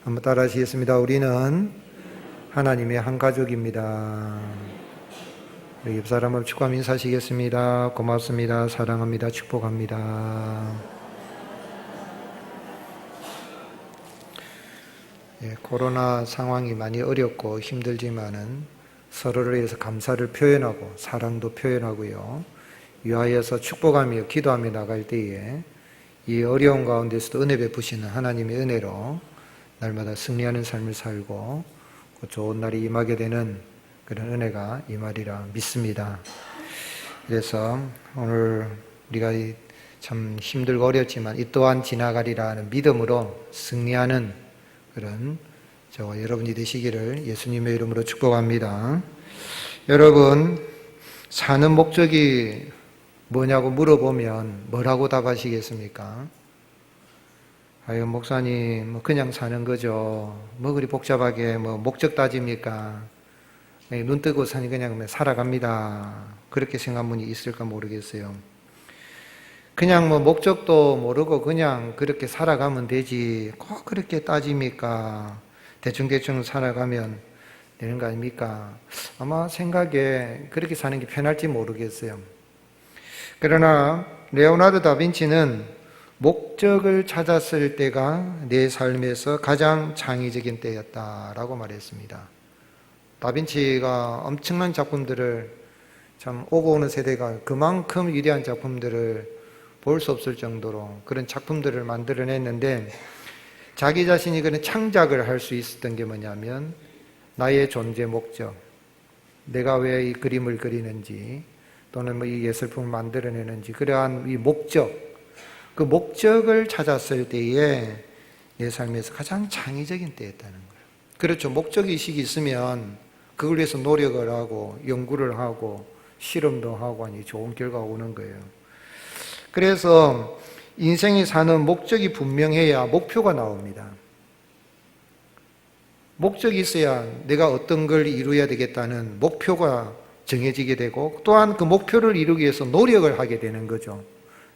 한번 따라 하시겠습니다. 우리는 하나님의 한 가족입니다. 우리 옆 사람을 축하하며 인사하시겠습니다. 고맙습니다. 사랑합니다. 축복합니다. 코로나 상황이 많이 어렵고 힘들지만은 서로를 위해서 감사를 표현하고 사랑도 표현하고요. 위하여서 축복하며 기도하며 나갈 때에 이 어려운 가운데서도 은혜 베푸시는 하나님의 은혜로 날마다 승리하는 삶을 살고 좋은 날이 임하게 되는 그런 은혜가 임하리라 믿습니다. 그래서 오늘 우리가 참 힘들고 어렵지만 이 또한 지나가리라 하는 믿음으로 승리하는 그런 저와 여러분이 되시기를 예수님의 이름으로 축복합니다. 여러분, 사는 목적이 뭐냐고 물어보면 뭐라고 답하시겠습니까? 아유, 목사님, 그냥 사는 거죠. 그리 복잡하게 목적 따집니까? 눈 뜨고 사니 그냥 살아갑니다. 그렇게 생각한 분이 있을까 모르겠어요. 그냥 목적도 모르고 그냥 그렇게 살아가면 되지. 꼭 그렇게 따집니까? 대충대충 살아가면 되는 거 아닙니까? 아마 생각에 그렇게 사는 게 편할지 모르겠어요. 그러나 레오나르도 다빈치는 목적을 찾았을 때가 내 삶에서 가장 창의적인 때였다라고 말했습니다. 다빈치가 엄청난 작품들을 참 오고 오는 세대가 그만큼 위대한 작품들을 볼 수 없을 정도로 그런 작품들을 만들어냈는데 자기 자신이 그런 창작을 할 수 있었던 게 뭐냐면 나의 존재 목적, 내가 왜 이 그림을 그리는지 또는 이 예술품을 만들어내는지 그러한 이 목적, 그 목적을 찾았을 때에 내 삶에서 가장 창의적인 때였다는 거예요. 그렇죠. 목적의식이 있으면 그걸 위해서 노력을 하고 연구를 하고 실험도 하고 하니 좋은 결과가 오는 거예요. 그래서 인생이 사는 목적이 분명해야 목표가 나옵니다. 목적이 있어야 내가 어떤 걸 이루어야 되겠다는 목표가 정해지게 되고 또한 그 목표를 이루기 위해서 노력을 하게 되는 거죠.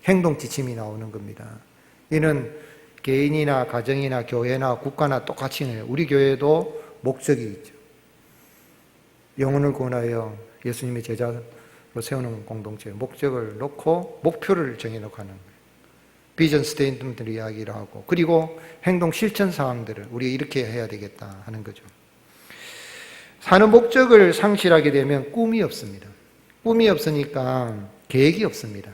행동 지침이 나오는 겁니다. 이는 개인이나 가정이나 교회나 국가나 똑같이 해요. 우리 교회도 목적이 있죠. 영혼을 구원하여 예수님의 제자로 세우는 공동체, 목적을 놓고 목표를 정해놓고 하는 거예요. 비전 스테이트먼트를 이야기를 하고 그리고 행동 실천 사항들을 우리가 이렇게 해야 되겠다 하는 거죠. 사는 목적을 상실하게 되면 꿈이 없습니다. 꿈이 없으니까 계획이 없습니다.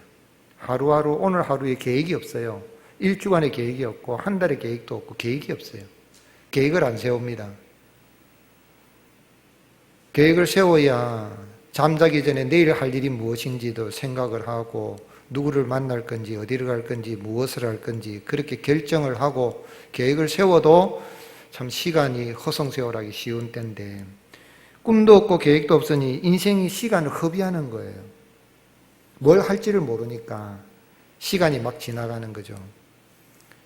하루하루 오늘 하루에 계획이 없어요. 일주간의 계획이 없고 한 달의 계획도 없고 계획이 없어요. 계획을 안 세웁니다. 계획을 세워야 잠자기 전에 내일 할 일이 무엇인지도 생각을 하고 누구를 만날 건지 어디를 갈 건지 무엇을 할 건지 그렇게 결정을 하고 계획을 세워도 참 시간이 허송세월하기 쉬운 때인데 꿈도 없고 계획도 없으니 인생이 시간을 허비하는 거예요. 뭘 할지를 모르니까 시간이 막 지나가는 거죠.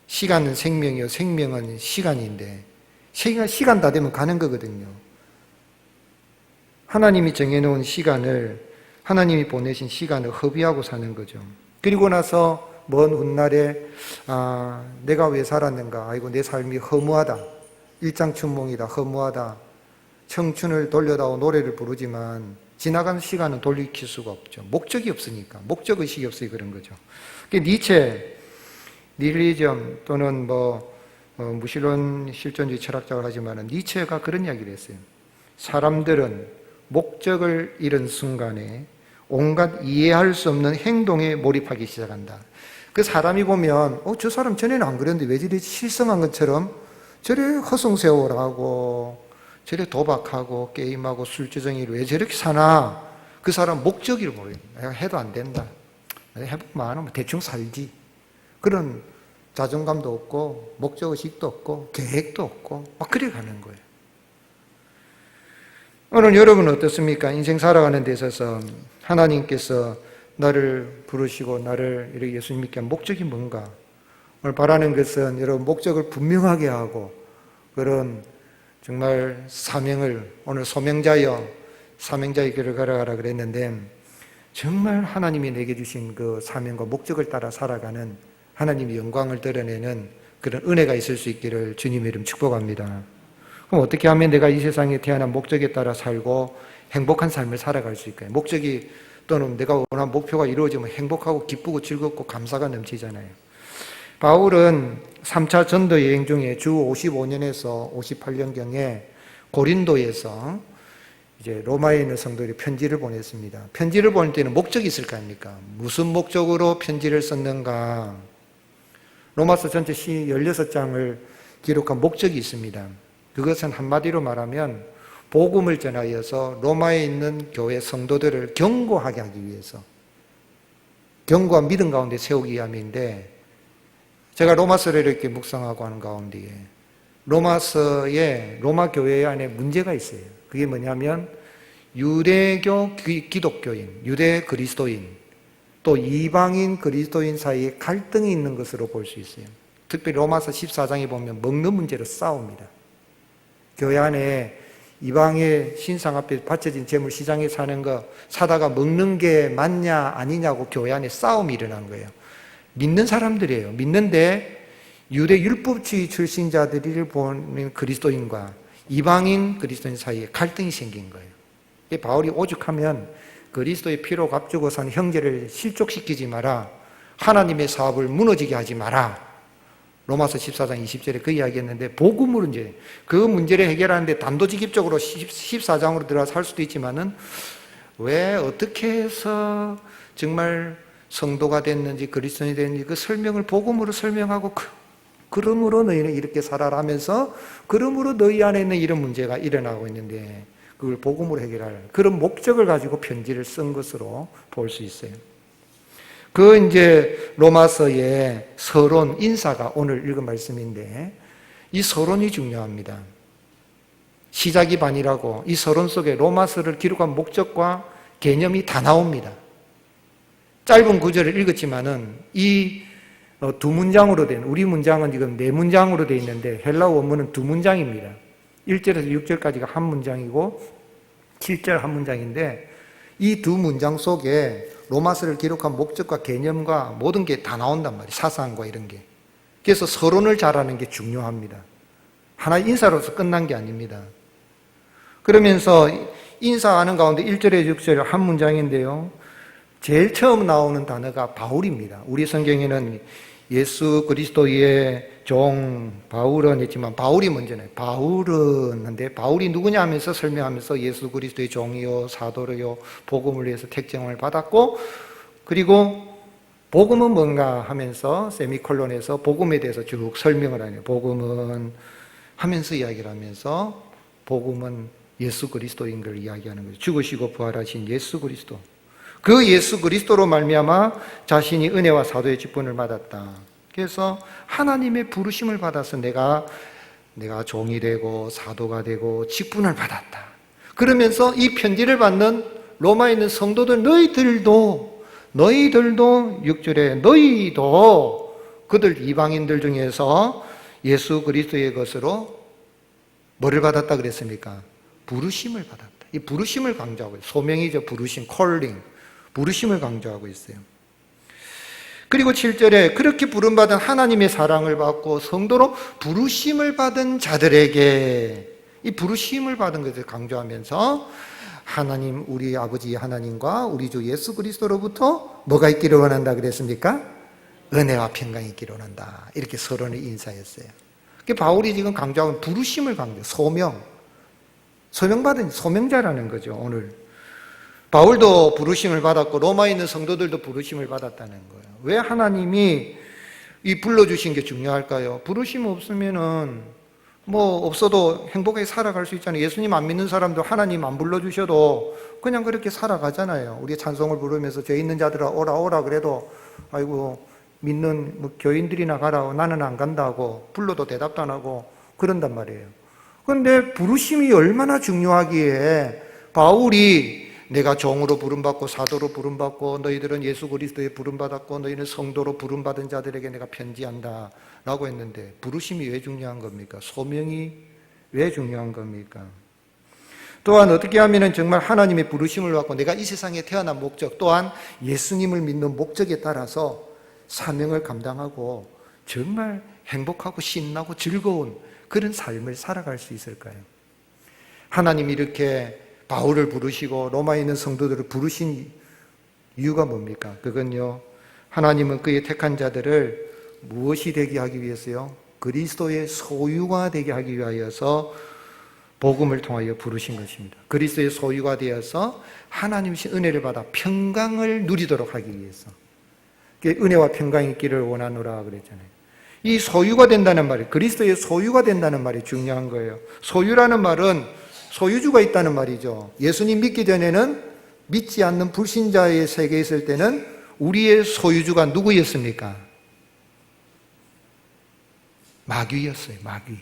시간은 생명이요 생명은 시간인데 시간 다 되면 가는 거거든요. 하나님이 정해놓은 시간을 하나님이 보내신 시간을 허비하고 사는 거죠. 그리고 나서 먼 훗날에 내가 왜 살았는가? 아이고 내 삶이 허무하다. 일장춘몽이다. 허무하다. 청춘을 돌려다오 노래를 부르지만 지나간 시간은 돌이킬 수가 없죠. 목적이 없으니까. 목적의식이 없으니 그런 거죠. 니체, 니힐리즘 또는 무신론 실존주의 철학자를 하지만 니체가 그런 이야기를 했어요. 사람들은 목적을 잃은 순간에 온갖 이해할 수 없는 행동에 몰입하기 시작한다. 그 사람이 보면 저 사람 전에는 안 그랬는데 왜 저리 실성한 것처럼 저래 허송세월하고 저래 도박하고 게임하고 술주정이를 왜 저렇게 사나? 그 사람 목적을 모르겠다. 내가 해도 안 된다. 해보면 대충 살지. 그런 자존감도 없고 목적의식도 없고 계획도 없고 막 그래 가는 거예요. 오늘 여러분은 어떻습니까? 인생 살아가는 데 있어서 하나님께서 나를 부르시고 나를 이렇게 예수님 믿게 한 목적이 뭔가? 오늘 바라는 것은 여러분 목적을 분명하게 하고 그런 정말 사명을 오늘 소명자여 사명자의 길을 걸어가라 그랬는데 정말 하나님이 내게 주신 그 사명과 목적을 따라 살아가는 하나님의 영광을 드러내는 그런 은혜가 있을 수 있기를 주님의 이름 축복합니다. 그럼 어떻게 하면 내가 이 세상에 태어난 목적에 따라 살고 행복한 삶을 살아갈 수 있을까요? 목적이 또는 내가 원하는 목표가 이루어지면 행복하고 기쁘고 즐겁고 감사가 넘치잖아요. 바울은 3차 전도 여행 중에 주 55년에서 58년경에 고린도에서 이제 로마에 있는 성도들이 편지를 보냈습니다. 편지를 보낼 때는 목적이 있을 거 아닙니까? 무슨 목적으로 편지를 썼는가? 로마서 전체 16장을 기록한 목적이 있습니다. 그것은 한마디로 말하면 복음을 전하여서 로마에 있는 교회 성도들을 경고하게 하기 위해서, 경고와 믿음 가운데 세우기 위함인데, 제가 로마서를 이렇게 묵상하고 하는 가운데에 로마서에 로마 교회 안에 문제가 있어요. 그게 뭐냐면 유대교 기독교인, 유대 그리스도인, 또 이방인 그리스도인 사이에 갈등이 있는 것으로 볼 수 있어요. 특별히 로마서 14장에 보면 먹는 문제로 싸웁니다. 교회 안에 이방의 신상 앞에 바쳐진 재물 시장에 사는 거 사다가 먹는 게 맞냐 아니냐고 교회 안에 싸움이 일어난 거예요. 믿는 사람들이에요. 믿는데 유대 율법주의 출신자들을 보는 그리스도인과 이방인 그리스도인 사이에 갈등이 생긴 거예요. 바울이 오죽하면 그리스도의 피로 값주고 산 형제를 실족시키지 마라, 하나님의 사업을 무너지게 하지 마라, 로마서 14장 20절에 그 이야기했는데, 복음으로 이제 그 문제를 해결하는데 단도직입적으로 14장으로 들어가서 할 수도 있지만은 왜 어떻게 해서 정말 성도가 됐는지 그리스도인이 됐는지 그 설명을 복음으로 설명하고, 그러므로 너희는 이렇게 살아라 하면서 그러므로 너희 안에 있는 이런 문제가 일어나고 있는데 그걸 복음으로 해결할 그런 목적을 가지고 편지를 쓴 것으로 볼 수 있어요. 그 이제 로마서의 서론, 인사가 오늘 읽은 말씀인데, 이 서론이 중요합니다. 시작이 반이라고 이 서론 속에 로마서를 기록한 목적과 개념이 다 나옵니다. 짧은 구절을 읽었지만은 이 두 문장으로 된, 우리 문장은 지금 네 문장으로 되어 있는데 헬라 원문은 두 문장입니다. 1절에서 6절까지가 한 문장이고 7절 한 문장인데, 이 두 문장 속에 로마서를 기록한 목적과 개념과 모든 게 다 나온단 말이에요. 사상과 이런 게. 그래서 서론을 잘하는 게 중요합니다. 하나의 인사로서 끝난 게 아닙니다. 그러면서 인사하는 가운데 1절에 6절 한 문장인데요, 제일 처음 나오는 단어가 바울입니다. 우리 성경에는 예수 그리스도의 종 바울은 했지만 바울이 먼저네. 바울은 한데 바울이 누구냐 하면서 설명하면서 예수 그리스도의 종이요 사도로요 복음을 위해서 택정을 받았고, 그리고 복음은 뭔가 하면서 세미콜론에서 복음에 대해서 쭉 설명을 하네요. 복음은 하면서 이야기를 하면서 복음은 예수 그리스도인 걸 이야기하는 거죠. 죽으시고 부활하신 예수 그리스도, 그 예수 그리스도로 말미암아 자신이 은혜와 사도의 직분을 받았다. 그래서 하나님의 부르심을 받아서 내가 종이 되고 사도가 되고 직분을 받았다. 그러면서 이 편지를 받는 로마에 있는 성도들, 너희들도 6절에 너희도 그들 이방인들 중에서 예수 그리스도의 것으로 뭐를 받았다 그랬습니까? 부르심을 받았다. 이 부르심을 강조하고 있어요. 소명이죠. 부르심, 콜링. 부르심을 강조하고 있어요. 그리고 7절에 그렇게 부름받은 하나님의 사랑을 받고 성도로 부르심을 받은 자들에게, 이 부르심을 받은 것을 강조하면서 하나님, 우리 아버지 하나님과 우리 주 예수 그리스도로부터 뭐가 있기를 원한다 그랬습니까? 은혜와 평강이 있기를 원한다. 이렇게 서론을 인사했어요. 바울이 지금 강조하는 부르심을 강조, 소명받은 소명자라는 거죠. 오늘 바울도 부르심을 받았고 로마에 있는 성도들도 부르심을 받았다는 거예요. 왜 하나님이 이 불러주신 게 중요할까요? 부르심 없으면은 뭐 없어도 행복하게 살아갈 수 있잖아요. 예수님 안 믿는 사람도 하나님 안 불러주셔도 그냥 그렇게 살아가잖아요. 우리 찬송을 부르면서 죄 있는 자들아 오라 오라 그래도 아이고 믿는 뭐 교인들이나 가라, 나는 안 간다고 불러도 대답도 안 하고 그런단 말이에요. 그런데 부르심이 얼마나 중요하기에 바울이 내가 종으로 부름받고 사도로 부름받고 너희들은 예수 그리스도에 부름받았고 너희는 성도로 부름받은 자들에게 내가 편지한다 라고 했는데, 부르심이 왜 중요한 겁니까? 소명이 왜 중요한 겁니까? 또한 어떻게 하면 정말 하나님의 부르심을 받고 내가 이 세상에 태어난 목적, 또한 예수님을 믿는 목적에 따라서 사명을 감당하고 정말 행복하고 신나고 즐거운 그런 삶을 살아갈 수 있을까요? 하나님이 이렇게 바울을 부르시고 로마에 있는 성도들을 부르신 이유가 뭡니까? 그건요, 하나님은 그의 택한 자들을 무엇이 되게 하기 위해서요? 그리스도의 소유가 되게 하기 위하여서 복음을 통하여 부르신 것입니다. 그리스도의 소유가 되어서 하나님의 은혜를 받아 평강을 누리도록 하기 위해서. 은혜와 평강이 있기를 원하노라 그랬잖아요. 이 소유가 된다는 말이, 그리스도의 소유가 된다는 말이 중요한 거예요. 소유라는 말은 소유주가 있다는 말이죠. 예수님 믿기 전에는, 믿지 않는 불신자의 세계에 있을 때는 우리의 소유주가 누구였습니까? 마귀였어요. 마귀.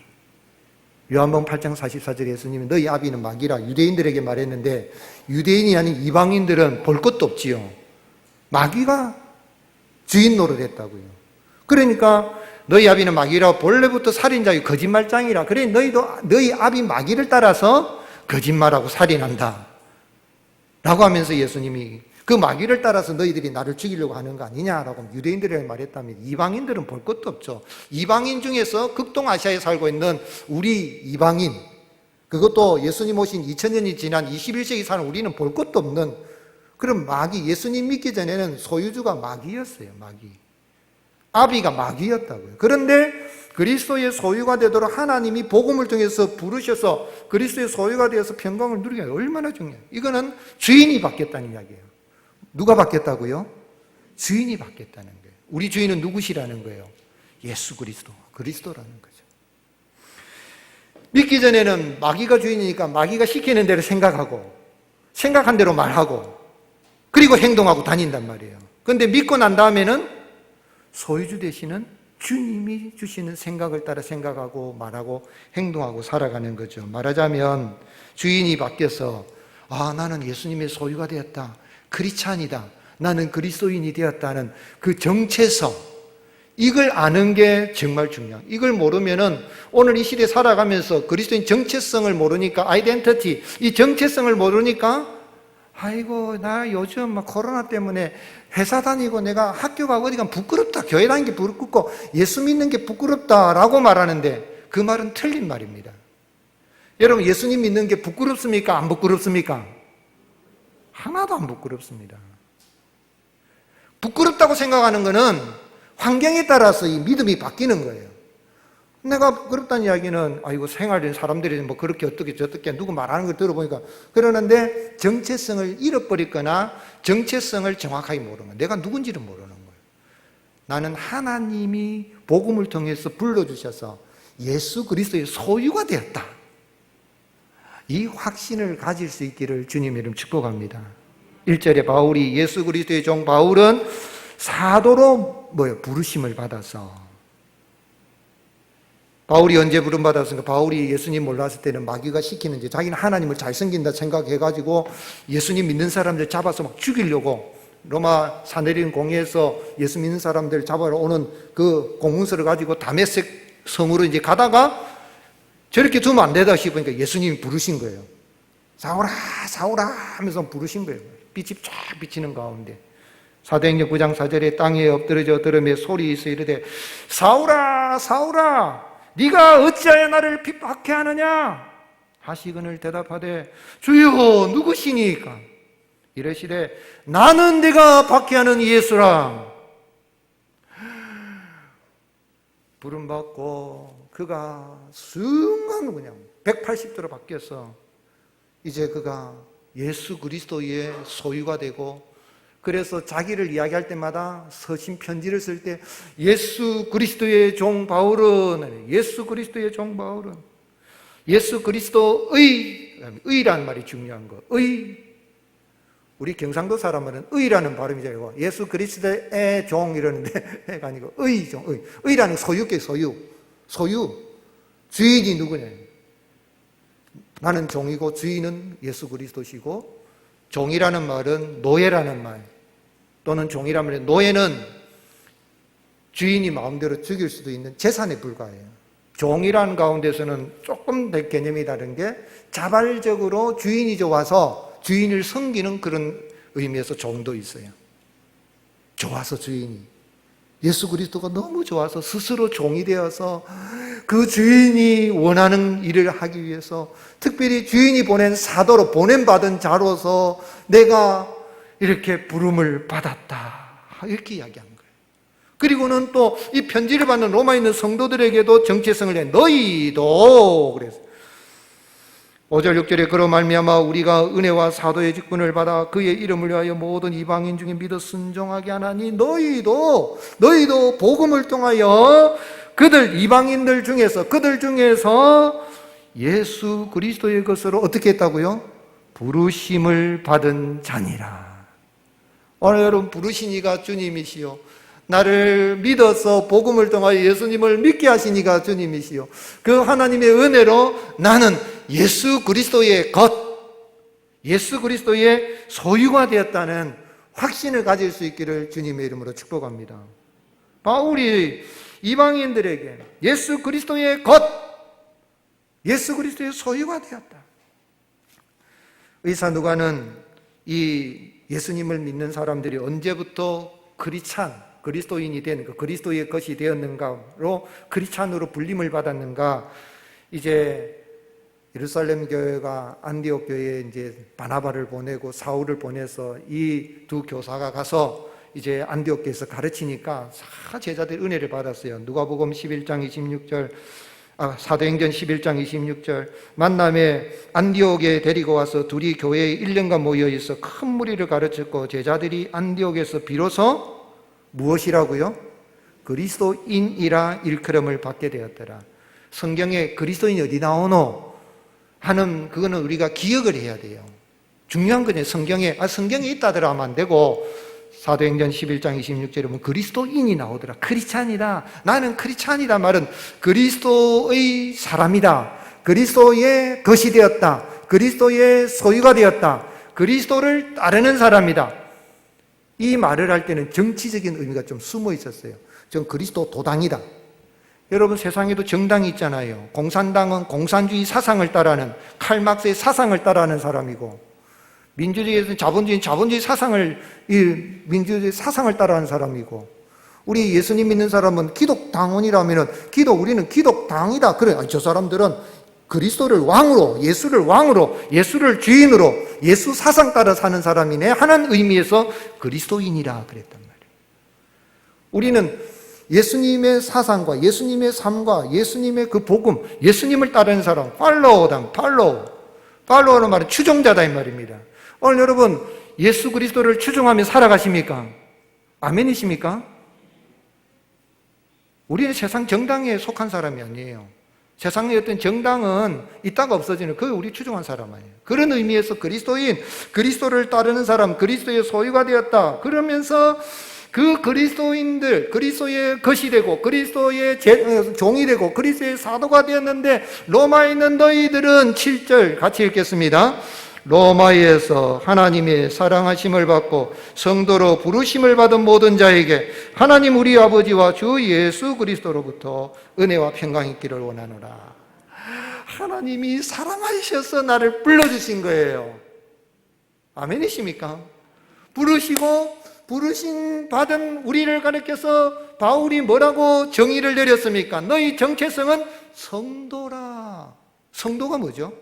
요한복음 8장 44절에 예수님이 너희 아비는 마귀라 유대인들에게 말했는데, 유대인이 아닌 이방인들은 볼 것도 없지요. 마귀가 주인 노릇했다고요. 그러니까 너희 아비는 마귀라, 본래부터 살인자요 거짓말장이라. 그래 너희 아비 마귀를 따라서 거짓말하고 살인한다 라고 하면서 예수님이 그 마귀를 따라서 너희들이 나를 죽이려고 하는 거 아니냐라고 유대인들에게 말했다면, 이방인들은 볼 것도 없죠. 이방인 중에서 극동아시아에 살고 있는 우리 이방인, 그것도 예수님 오신 2000년이 지난 21세기 사는 우리는 볼 것도 없는 그런 마귀, 예수님 믿기 전에는 소유주가 마귀였어요. 마귀. 아비가 마귀였다고요. 그런데 그리스도의 소유가 되도록 하나님이 복음을 통해서 부르셔서 그리스도의 소유가 되어서 평강을 누리게 얼마나 중요해요. 이거는 주인이 바뀌었다는 이야기예요. 누가 바뀌었다고요? 주인이 바뀌었다는 거예요. 우리 주인은 누구시라는 거예요? 예수 그리스도, 그리스도라는 거죠. 믿기 전에는 마귀가 주인이니까 마귀가 시키는 대로 생각하고 생각한 대로 말하고 그리고 행동하고 다닌단 말이에요. 그런데 믿고 난 다음에는 소유주 되시는 주님이 주시는 생각을 따라 생각하고 말하고 행동하고 살아가는 거죠. 말하자면 주인이 바뀌어서 나는 예수님의 소유가 되었다, 크리스찬이다, 나는 그리스도인이 되었다는 그 정체성, 이걸 아는 게 정말 중요해요. 이걸 모르면은 오늘 이 시대에 살아가면서 그리스도인 정체성을 모르니까, 아이덴티티, 이 정체성을 모르니까 아이고 나 요즘 막 코로나 때문에 회사 다니고 내가 학교 가고 어디 가면 부끄럽다, 교회 다니는 게 부끄럽고 예수 믿는 게 부끄럽다라고 말하는데 그 말은 틀린 말입니다. 여러분, 예수님 믿는 게 부끄럽습니까? 안 부끄럽습니까? 하나도 안 부끄럽습니다. 부끄럽다고 생각하는 것은 환경에 따라서 이 믿음이 바뀌는 거예요. 내가 부끄럽다는 이야기는 아이고 생활인 사람들이 뭐 그렇게 어떻게 저렇게 누구 말하는 걸 들어보니까 그러는데, 정체성을 잃어버리거나 정체성을 정확하게 모르는 거예요. 내가 누군지를 모르는 거예요. 나는 하나님이 복음을 통해서 불러주셔서 예수 그리스도의 소유가 되었다, 이 확신을 가질 수 있기를 주님 이름 축복합니다. 1절에 바울이, 예수 그리스도의 종 바울은 사도로 부르심을 받아서, 바울이 언제 부름받았습니까? 바울이 예수님 몰랐을 때는 마귀가 시키는지 자기는 하나님을 잘 섬긴다 생각해가지고 예수님 믿는 사람들 잡아서 막 죽이려고 로마 사내린 공회에서 예수 믿는 사람들 잡아러 오는 그 공문서를 가지고 다메섹 성으로 이제 가다가 저렇게 두면 안 되다 싶으니까 예수님이 부르신 거예요. 사울아 사울아 하면서 부르신 거예요. 빛이 쫙 비치는 가운데 사도행전 9장 4절에 땅에 엎드러져 들으며 소리 있어 이르되 사울아 사울아 네가 어찌하여 나를 핍박해하느냐 하시거늘 대답하되 주여 누구시니까 이러시되 나는 네가 박해하는 예수라. 부름받고 그가 순간 그냥 180도로 바뀌어서 이제 그가 예수 그리스도의 소유가 되고, 그래서 자기를 이야기할 때마다 서신 편지를 쓸 때 예수 그리스도의 종 바울은, 예수 그리스도의 종 바울은, 예수 그리스도의, 의라는 말이 중요한 거, 의. 우리 경상도 사람은 의라는 발음이죠. 이거 예수 그리스도의 종 이러는데 아니고 의 종, 의. 의라는 소유께 소유. 주인이 누구냐? 나는 종이고 주인은 예수 그리스도시고, 종이라는 말은 노예라는 말, 또는 종이라는 말, 노예는 주인이 마음대로 죽일 수도 있는 재산에 불과해요. 종이라는 가운데서는 조금 더 개념이 다른 게 자발적으로 주인이 좋아서 주인을 섬기는 그런 의미에서 종도 있어요. 좋아서 주인이. 예수 그리스도가 너무 좋아서 스스로 종이 되어서 그 주인이 원하는 일을 하기 위해서 특별히 주인이 보낸 사도로 보냄받은 자로서 내가 이렇게 부름을 받았다, 이렇게 이야기한 거예요. 그리고는 또 이 편지를 받는 로마에 있는 성도들에게도 정체성을 내 너희도 그래서 5절 6절에 그로 말미암아 우리가 은혜와 사도의 직분을 받아 그의 이름을 위하여 모든 이방인 중에 믿어 순종하게 하나니 너희도 복음을 통하여 그들 중에서 예수 그리스도의 것으로 어떻게 했다고요? 부르심을 받은 자니라. 오늘 여러분, 부르신 이가 주님이시요 나를 믿어서 복음을 통하여 예수님을 믿게 하신 이가 주님이시요 그 하나님의 은혜로 나는 예수 그리스도의 예수 그리스도의 소유가 되었다는 확신을 가질 수 있기를 주님의 이름으로 축복합니다. 바울이 이방인들에게 예수 그리스도의 예수 그리스도의 소유가 되었다. 의사 누가는 이 예수님을 믿는 사람들이 언제부터 그리스도인이 된 그리스도의 것이 되었는가로 크리스찬으로 불림을 받았는가? 이제 예루살렘 교회가 안디옥 교회에 이제 바나바를 보내고 사울을 보내서 이 두 교사가 가서 이제 안디옥 교회에서 가르치니까 제자들이 은혜를 받았어요. 누가복음 11장 26절, 사도행전 11장 26절, 만남에 안디옥에 데리고 와서 둘이 교회에 1년간 모여 있어 큰 무리를 가르쳤고 제자들이 안디옥에서 비로소 무엇이라고요? 그리스도인이라 일컬음을 받게 되었더라. 성경에 그리스도인이 어디 나오노? 하는 그거는 우리가 기억을 해야 돼요. 중요한 거는 성경에 있다더라 하면 안 되고 사도행전 11장 26절에 보면 그리스도인이 나오더라. 크리스찬이다. 나는 크리스찬이다 말은 그리스도의 사람이다. 그리스도의 것이 되었다. 그리스도의 소유가 되었다. 그리스도를 따르는 사람이다. 이 말을 할 때는 정치적인 의미가 좀 숨어 있었어요. 전 그리스도 도당이다. 여러분, 세상에도 정당이 있잖아요. 공산당은 공산주의 사상을 따라하는 칼막스의 사상을 따라하는 사람이고, 민주주의에서는 자본주의 사상을 민주주의 사상을 따라하는 사람이고, 우리 예수님 믿는 사람은 기독당원이라면은 우리는 기독당이다. 그래, 저 사람들은 그리스도를 왕으로, 예수를 주인으로, 예수 사상 따라 사는 사람이네 하는 의미에서 그리스도인이라 그랬단 말이에요. 우리는 예수님의 사상과 예수님의 삶과 예수님의 그 복음, 예수님을 따르는 사람, 팔로우는 말은 추종자다 이 말입니다. 오늘 여러분, 예수 그리스도를 추종하며 살아가십니까? 아멘이십니까? 우리는 세상 정당에 속한 사람이 아니에요. 세상의 어떤 정당은 있다가 없어지는, 그게 우리 추종한 사람 아니에요. 그런 의미에서 그리스도를 따르는 사람, 그리스도의 소유가 되었다. 그러면서 그 그리스도인들, 그리스도의 것이 되고, 그리스도의 종이 되고, 그리스도의 사도가 되었는데, 로마에 있는 너희들은 7절 같이 읽겠습니다. 로마에서 하나님의 사랑하심을 받고 성도로 부르심을 받은 모든 자에게 하나님 우리 아버지와 주 예수 그리스도로부터 은혜와 평강이 있기를 원하노라. 하나님이 사랑하셔서 나를 불러주신 거예요. 아멘이십니까? 부르심 받은 우리를 가리켜서 바울이 뭐라고 정의를 내렸습니까? 너희 정체성은 성도라. 성도가 뭐죠?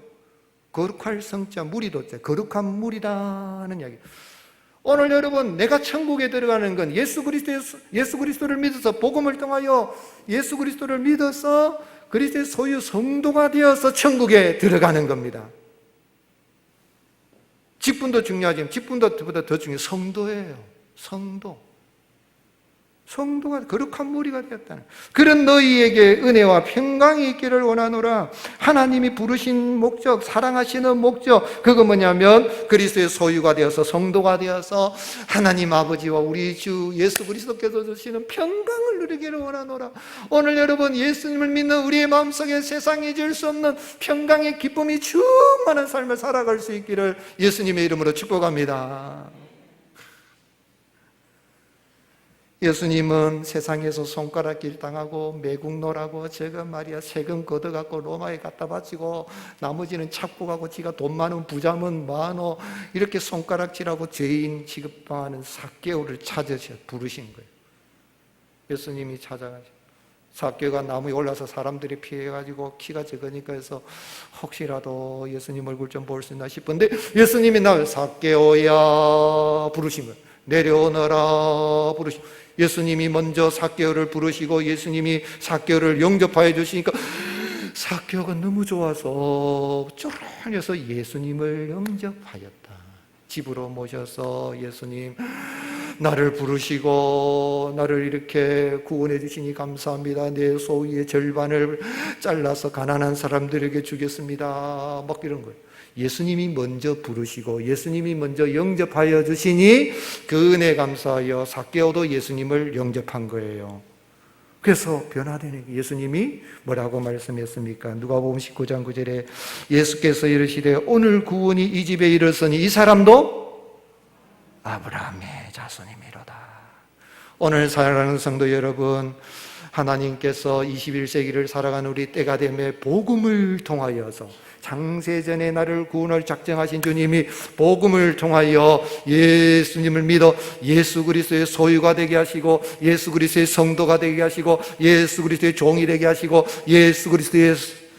거룩할 성자, 무리 도자, 거룩한 무리다는 이야기. 오늘 여러분, 내가 천국에 들어가는 건 예수 그리스도를 믿어서 복음을 통하여 예수 그리스도를 믿어서 그리스도의 소유 성도가 되어서 천국에 들어가는 겁니다. 직분도 중요하지만 직분보다 더 중요한 성도예요. 성도가 거룩한 무리가 되었다는, 그런 너희에게 은혜와 평강이 있기를 원하노라. 하나님이 부르신 목적, 사랑하시는 목적, 그거 뭐냐면 그리스도의 소유가 되어서 성도가 되어서 하나님 아버지와 우리 주 예수 그리스도께서 주시는 평강을 누리기를 원하노라. 오늘 여러분, 예수님을 믿는 우리의 마음속에 세상에 줄 수 없는 평강의 기쁨이 충만한 삶을 살아갈 수 있기를 예수님의 이름으로 축복합니다. 예수님은 세상에서 손가락질 당하고 매국노라고 저거 말이야 세금 걷어갖고 로마에 갖다 바치고 나머지는 착복하고 지가 돈 많은 부자면 많어 이렇게 손가락질하고 죄인 취급당하는 삭개오를 찾으셔 부르신 거예요. 예수님이 찾아가시고 삭개오가 나무에 올라서 사람들이 피해가지고 키가 적으니까 해서 혹시라도 예수님 얼굴 좀 볼 수 있나 싶은데 예수님이 나와요. 삭개오야 부르신 거예요. 내려오너라 부르시고 예수님이 먼저 삭개오를 부르시고 예수님이 삭개오를 영접하여 주시니까 삭개오가 너무 좋아서 쫄아서 예수님을 영접하였다. 집으로 모셔서 예수님 나를 부르시고 나를 이렇게 구원해 주시니 감사합니다. 내 소유의 절반을 잘라서 가난한 사람들에게 주겠습니다. 막 이런 거예요. 예수님이 먼저 부르시고 예수님이 먼저 영접하여 주시니 그 은혜 감사하여 삭개오도 예수님을 영접한 거예요. 그래서 변화되는 예수님이 뭐라고 말씀했습니까? 누가복음 19장 9절에 예수께서 이르시되 오늘 구원이 이 집에 이르렀으니 이 사람도 아브라함의 자손이미로다. 오늘 사랑하는 성도 여러분, 하나님께서 21세기를 살아가는 우리 때가 되매 복음을 통하여서 창세전에 나를 구원할 작정하신 주님이 복음을 통하여 예수님을 믿어 예수 그리스도의 소유가 되게 하시고 예수 그리스도의 성도가 되게 하시고 예수 그리스도의 종이 되게 하시고 예수 그리스도의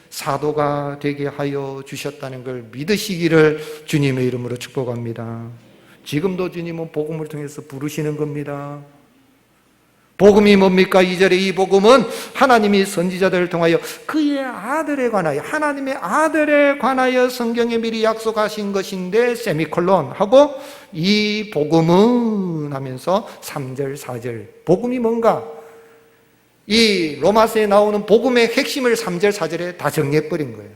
사도가 되게 하여 주셨다는 걸 믿으시기를 주님의 이름으로 축복합니다. 지금도 주님은 복음을 통해서 부르시는 겁니다. 복음이 뭡니까? 2절에 이 복음은 하나님이 선지자들을 통하여 그의 아들에 관하여 하나님의 아들에 관하여 성경에 미리 약속하신 것인데 세미콜론 하고 이 복음은 하면서 3절 4절 복음이 뭔가? 이 로마서에 나오는 복음의 핵심을 3절 4절에 다 정리해버린 거예요.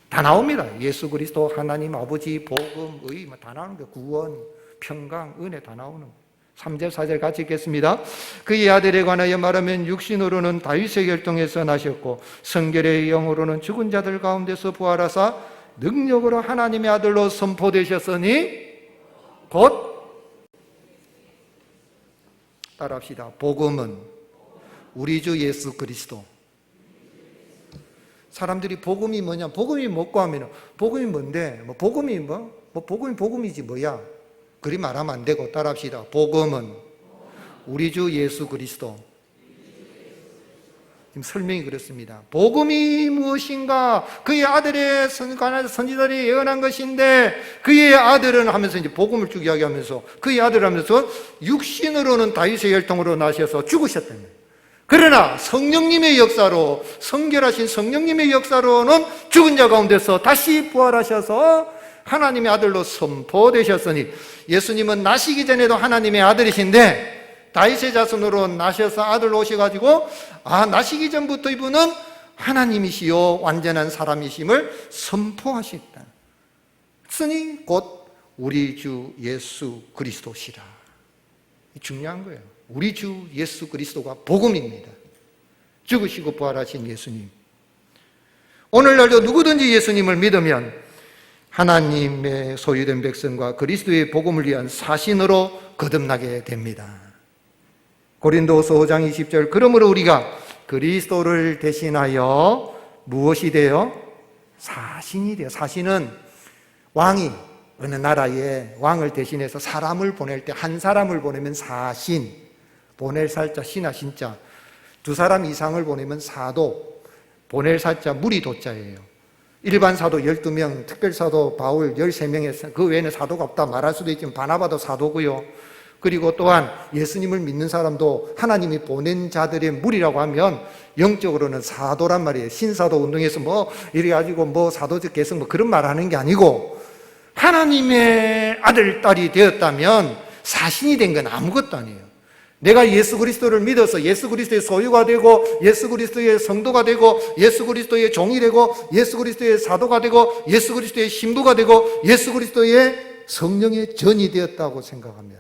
다 나옵니다. 예수 그리스도 하나님 아버지 복음 의 다 나오는 거예요. 구원 평강 은혜 다 나오는 거예요. 3절 4절 같이 읽겠습니다. 그의 아들에 관하여 말하면 육신으로는 다윗의 혈통에서 나셨고 성결의 영으로는 죽은 자들 가운데서 부활하사 능력으로 하나님의 아들로 선포되셨으니 곧 따라합시다. 복음은 우리 주 예수 그리스도. 사람들이 복음이 뭐냐? 복음이 뭐고 하면 복음이 뭔데? 복음이 복음이지 뭐야? 그리 말하면 안 되고 따라합시다. 복음은 우리 주 예수 그리스도. 지금 설명이 그렇습니다. 복음이 무엇인가? 그의 아들의 선지자들이 예언한 것인데 그의 아들은 하면서 이제 복음을 쭉 이야기하면서 그의 아들 하면서 육신으로는 다윗의 혈통으로 나셔서 죽으셨다는 거예요. 그러나 성령님의 역사로 성결하신 성령님의 역사로는 죽은 자 가운데서 다시 부활하셔서 하나님의 아들로 선포되셨으니 예수님은 나시기 전에도 하나님의 아들이신데 다윗의 자손으로 나셔서 아들로 오셔가지고 나시기 전부터 이분은 하나님이시요 완전한 사람이심을 선포하셨다. 쓰니 곧 우리 주 예수 그리스도시라. 중요한 거예요. 우리 주 예수 그리스도가 복음입니다. 죽으시고 부활하신 예수님. 오늘날도 누구든지 예수님을 믿으면 하나님의 소유된 백성과 그리스도의 복음을 위한 사신으로 거듭나게 됩니다. 고린도서 5장 20절 그러므로 우리가 그리스도를 대신하여 무엇이 돼요? 사신이 돼요. 사신은 왕이 어느 나라에 왕을 대신해서 사람을 보낼 때 한 사람을 보내면 사신, 보낼 살자 신하 신자, 두 사람 이상을 보내면 사도, 보낼 살자 무리 도자예요. 일반 사도 12명, 특별 사도 바울 13명에서 그 외에는 사도가 없다 말할 수도 있지만 바나바도 사도고요. 그리고 또한 예수님을 믿는 사람도 하나님이 보낸 자들의 무리라고 하면 영적으로는 사도란 말이에요. 신사도 운동에서 이래 가지고 사도적 개성 그런 말 하는 게 아니고 하나님의 아들, 딸이 되었다면 사신이 된 건 아무것도 아니에요. 내가 예수 그리스도를 믿어서 예수 그리스도의 소유가 되고 예수 그리스도의 성도가 되고 예수 그리스도의 종이 되고 예수 그리스도의 사도가 되고 예수 그리스도의 신부가 되고 예수 그리스도의 성령의 전이 되었다고 생각하면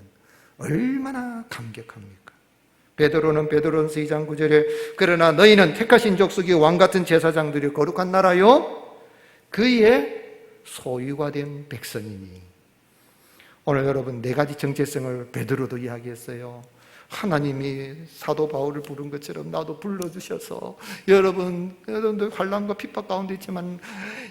얼마나 감격합니까? 베드로는 베드로전서 2장 9절에 그러나 너희는 택하신 족속이 왕같은 제사장들이 거룩한 나라요 그의 소유가 된 백성이니. 오늘 여러분 네 가지 정체성을 베드로도 이야기했어요. 하나님이 사도 바울을 부른 것처럼 나도 불러주셔서 여러분들 환난과 핍박 가운데 있지만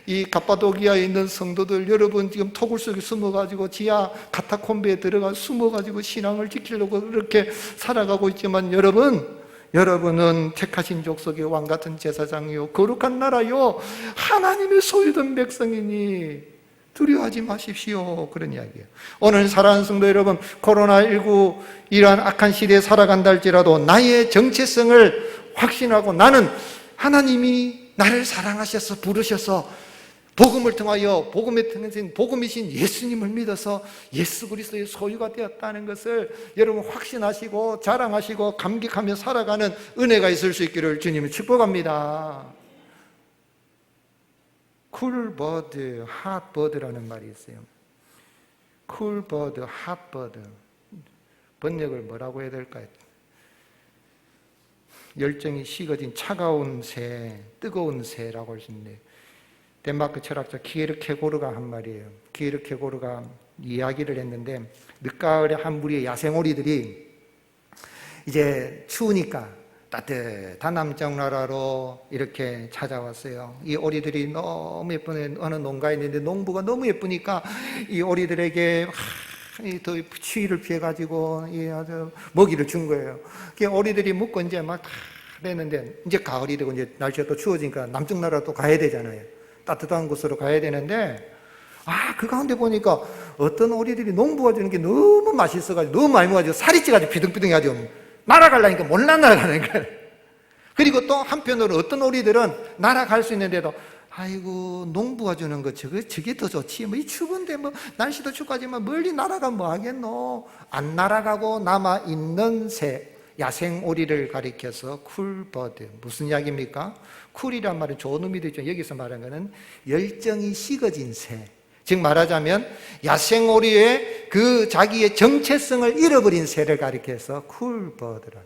이 갑바도기아에 있는 성도들 여러분 지금 토굴 속에 숨어가지고 지하 카타콤베에 들어가 숨어가지고 신앙을 지키려고 그렇게 살아가고 있지만 여러분은 택하신 족속의 왕같은 제사장이요 거룩한 나라요 하나님의 소유된 백성이니 두려워하지 마십시오. 그런 이야기예요. 오늘 사랑하는 성도 여러분, 코로나19 이러한 악한 시대에 살아간다 할지라도 나의 정체성을 확신하고 나는 하나님이 나를 사랑하셔서 부르셔서 복음을 통하여 복음이신 예수님을 믿어서 예수 그리스도의 소유가 되었다는 것을 여러분 확신하시고 자랑하시고 감격하며 살아가는 은혜가 있을 수 있기를 주님을 축복합니다. 쿨버드, 핫버드라는 말이 있어요. 쿨버드, 핫버드. 번역을 뭐라고 해야 될까요? 열정이 식어진 차가운 새, 뜨거운 새라고 할 수 있는데 덴마크 철학자 키에르케고르가 한 말이에요. 키에르케고르가 이야기를 했는데 늦가을에 한 무리의 야생오리들이 이제 추우니까 따뜻한 남쪽 나라로 이렇게 찾아왔어요. 이 오리들이 너무 예쁜 어느 농가에 있는데 농부가 너무 예쁘니까 이 오리들에게 더 추위를 피해가지고 아주 먹이를 준 거예요. 오리들이 묵고 이제 막 다 됐는데 이제 가을이 되고 이제 날씨가 또 추워지니까 남쪽 나라 또 가야 되잖아요. 따뜻한 곳으로 가야 되는데 그 가운데 보니까 어떤 오리들이 농부가 주는 게 너무 맛있어가지고 너무 많이 먹어가지고 살이 찌가지고 비둥비둥해가지고 날아가려니까 못 날아가는 거예요. 그리고 또 한편으로 어떤 오리들은 날아갈 수 있는데도 아이고 농부가 주는 거 저게 더 좋지 이 추운데 날씨도 춥까지만 멀리 날아가면 뭐 하겠노. 안 날아가고 남아있는 새 야생 오리를 가리켜서 쿨버드. 무슨 이야기입니까? 쿨이란 말은 좋은 의미도 있죠. 여기서 말하는 거는 열정이 식어진 새, 즉 말하자면 야생오리의 그 자기의 정체성을 잃어버린 새를 가리켜서 쿨버드라.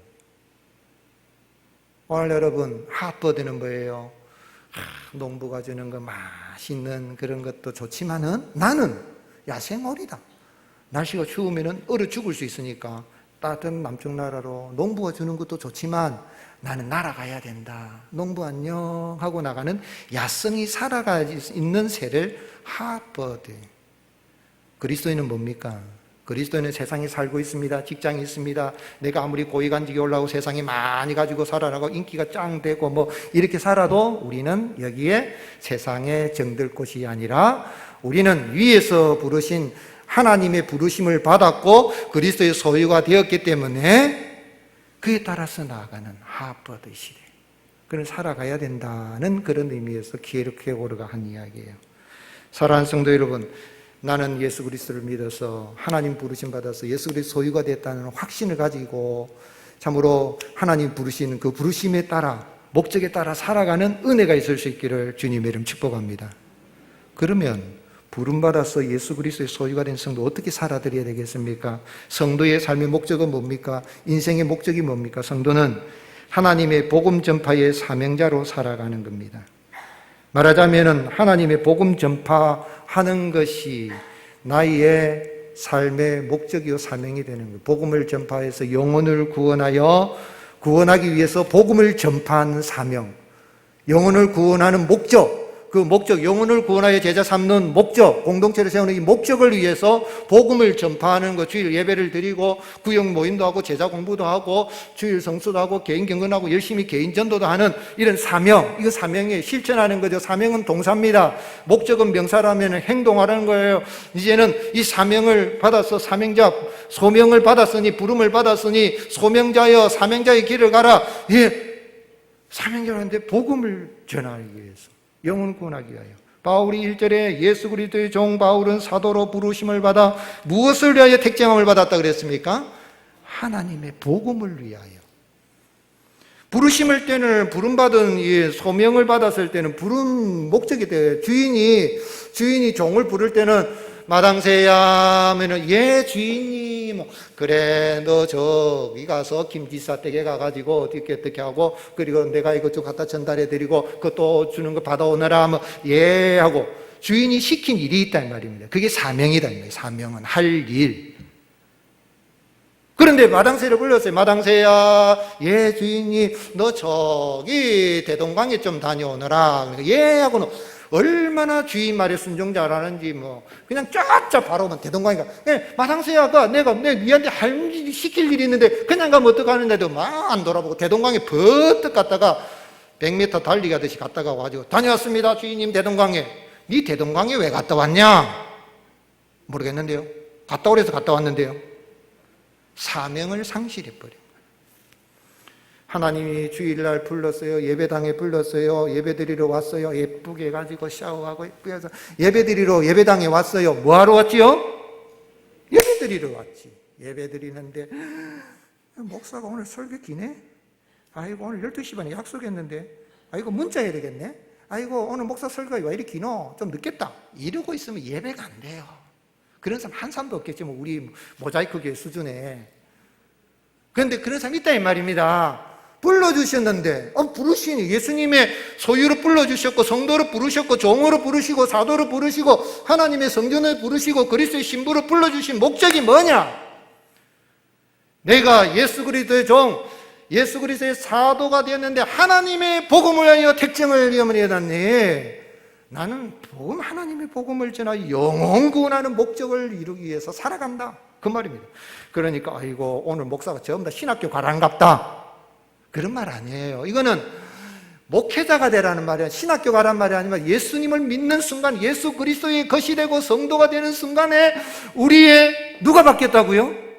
오늘 여러분 핫버드는 뭐예요? 농부가 주는 거 맛있는 그런 것도 좋지만은 나는 야생오리다. 날씨가 추우면 얼어 죽을 수 있으니까 따뜻한 남쪽 나라로 농부가 주는 것도 좋지만 나는 날아가야 된다. 농부 안녕 하고 나가는 야성이 살아가 있는 새를 핫버드. 그리스도인은 뭡니까? 그리스도인은 세상에 살고 있습니다. 직장이 있습니다. 내가 아무리 고위간직에 올라오고 세상에 많이 가지고 살아나고 인기가 짱 되고 이렇게 살아도 우리는 여기에 세상에 정들 곳이 아니라 우리는 위에서 부르신 하나님의 부르심을 받았고 그리스도의 소유가 되었기 때문에 그에 따라서 나아가는 핫버드 시대. 그걸 살아가야 된다는 그런 의미에서 키에르케고르가 한 이야기예요. 사랑하는 성도 여러분, 나는 예수 그리스도를 믿어서 하나님 부르심 받아서 예수 그리스도 소유가 됐다는 확신을 가지고 참으로 하나님 부르신 그 부르심에 따라 목적에 따라 살아가는 은혜가 있을 수 있기를 주님의 이름 축복합니다. 그러면 부름받아서 예수 그리스도의 소유가 된 성도 어떻게 살아드려야 되겠습니까? 성도의 삶의 목적은 뭡니까? 인생의 목적이 뭡니까? 성도는 하나님의 복음 전파의 사명자로 살아가는 겁니다. 말하자면 하나님의 복음 전파하는 것이 나의 삶의 목적이요 사명이 되는 거예요. 복음을 전파해서 영혼을 구원하기 위해서 복음을 전파하는 사명, 영혼을 구원하는 목적, 그 목적, 영혼을 구원하여 제자 삼는 목적, 공동체를 세우는 이 목적을 위해서 복음을 전파하는 것, 주일 예배를 드리고 구역 모임도 하고 제자 공부도 하고 주일 성수도 하고 개인 경건하고 열심히 개인 전도도 하는 이런 사명, 이거 사명에 실천하는 거죠. 사명은 동사입니다. 목적은 명사라면 행동하라는 거예요. 이제는 이 사명을 받아서 사명자, 소명을 받았으니 부름을 받았으니 소명자여 사명자의 길을 가라. 사명자라는데 복음을 전하기 위해서 영혼 구원하기 위하여. 바울이 1절에 예수 그리스도의 종 바울은 사도로 부르심을 받아 무엇을 위하여 택정함을 받았다 그랬습니까? 하나님의 복음을 위하여. 부르심을 때는 부름받은 소명을 받았을 때는 부름 목적이 돼요. 주인이 종을 부를 때는 마당새야 하면은 예 주인님 그래 너 저기 가서 김지사 댁에 가가지고 어떻게 하고 그리고 내가 이것 좀 갖다 전달해 드리고 그것도 주는 거 받아오너라 하면 예 하고 주인이 시킨 일이 있단 말입니다. 그게 사명이다. 사명은 할 일. 그런데 마당새를 불렀어요. 마당새야 예 주인이 너 저기 대동강에 좀 다녀오너라. 예 하고는 얼마나 주인 말에 순종자라는지 뭐 그냥 쫙쫙 바로 오면 대동강이가 마상세야가 내가 니한테 할 일 시킬 일이 있는데 그냥 가면 어떡하는데도 막 안 돌아보고 대동강에 버뜩 갔다가 100m 달리기 하듯이 갔다가 와가지고 다녀왔습니다 주인님 대동강에. 니 대동강에 왜 갔다 왔냐? 모르겠는데요. 갔다 오래서 갔다 왔는데요. 사명을 상실해버린 거예요. 하나님이 주일날 불렀어요. 예배당에 불렀어요. 예배드리러 왔어요. 예쁘게 해가지고 샤워하고 예쁘게 해서 예배드리러 예배당에 왔어요. 뭐하러 왔지요? 예배드리러 왔지. 예배드리는데 목사가 오늘 설교 기네? 아이고 오늘 12시 반에 약속했는데 아이고 문자 해야 되겠네? 아이고 오늘 목사 설교가 왜 이렇게 기노? 좀 늦겠다. 이러고 있으면 예배가 안 돼요. 그런 사람 한 사람도 없겠지만 우리 모자이크 교회 수준에. 그런데 그런 사람 있다 이 말입니다. 불러주셨는데 부르시니 예수님의 소유로 불러주셨고 성도로 부르셨고 종으로 부르시고 사도로 부르시고 하나님의 성전을 부르시고 그리스도의 신부로 불러주신 목적이 뭐냐? 내가 예수 그리스도의 종 예수 그리스도의 사도가 되었는데 하나님의 복음을 위하여 택정을 위험을 나는 복음 하나님의 복음을 전하 영혼 구원하는 목적을 이루기 위해서 살아간다 그 말입니다. 그러니까 아이고 오늘 목사가 전부 다 신학교 가란갑다 그런 말 아니에요. 이거는 목회자가 되라는 말이야. 신학교 가란 말이 아니라 예수님을 믿는 순간 예수 그리스도의 것이 되고 성도가 되는 순간에 우리의 누가 바뀌었다고요?